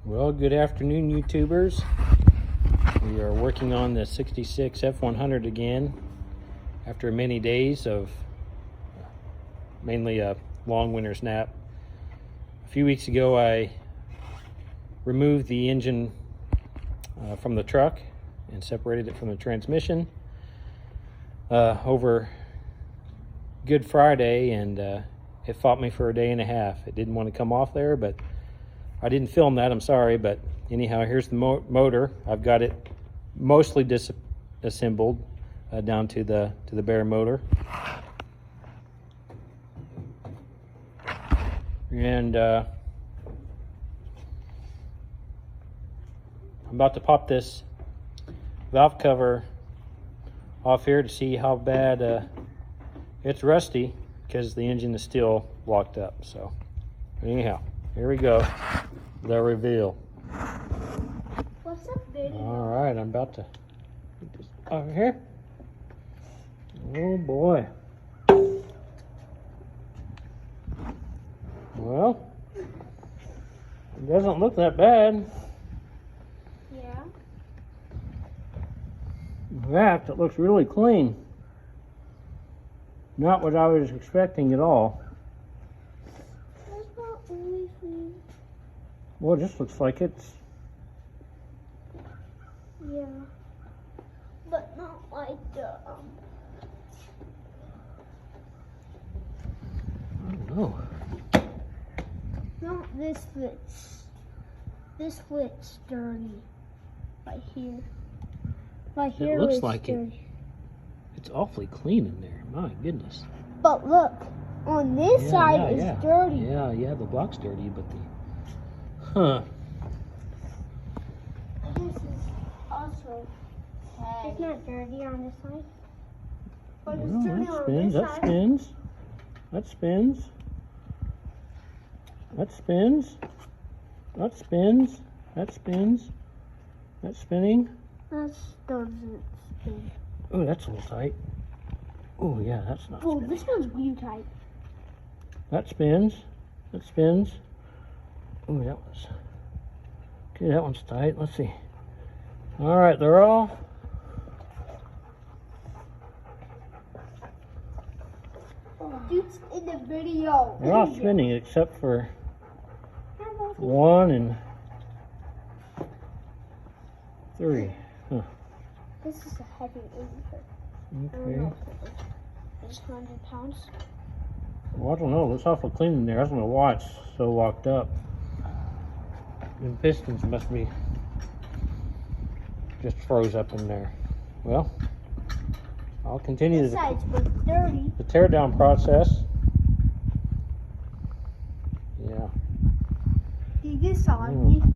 Well, good afternoon, YouTubers. We are working on the 66 F-100 again after many days of mainly a long winter's nap. A few weeks ago, I removed the engine from the truck and separated it from the transmission over Good Friday, and it fought me for a day and a half. It didn't want to come off there, but I didn't film that, I'm sorry, but anyhow, here's the motor. I've got it mostly disassembled down to the bare motor. And I'm about to pop this valve cover off here to see how bad it's rusty, because the engine is still locked up. So anyhow, here we go. The reveal. What's up, baby? All right, I'm about to put this over here. Oh boy. Well, it doesn't look that bad. Yeah. In fact, it looks really clean. Not what I was expecting at all. That's not really clean. Well, it just looks like it's... Yeah. But not like the, I don't know. not this foot's. This foot's dirty. Right here. Right here looks is like it. dirty. It's awfully clean in there. My goodness. But look, on this side is dirty. Yeah, the block's dirty, but the... Huh. This is also... It's not dirty on this side. But it's Well, dirty that on spins, this that side. spins. That spins. That spins. That spins. That spins. That's spinning. That doesn't spin. Oh, that's a little tight. Oh, yeah, that's not Oh, spinning. this one's really tight. That spins. That spins. Oh, that one's... Okay, that one's tight. Let's see. All right, they're all... Dude's in the video. They're all spinning except for 1 and 3. Huh. This is a heavy anchor. Okay. It's 100 pounds. Well, I don't know. It's awful clean in there. I don't know why it's so locked up. The pistons must be just froze up in there. Well, I'll continue This side's was dirty. the teardown process. Yeah. This side.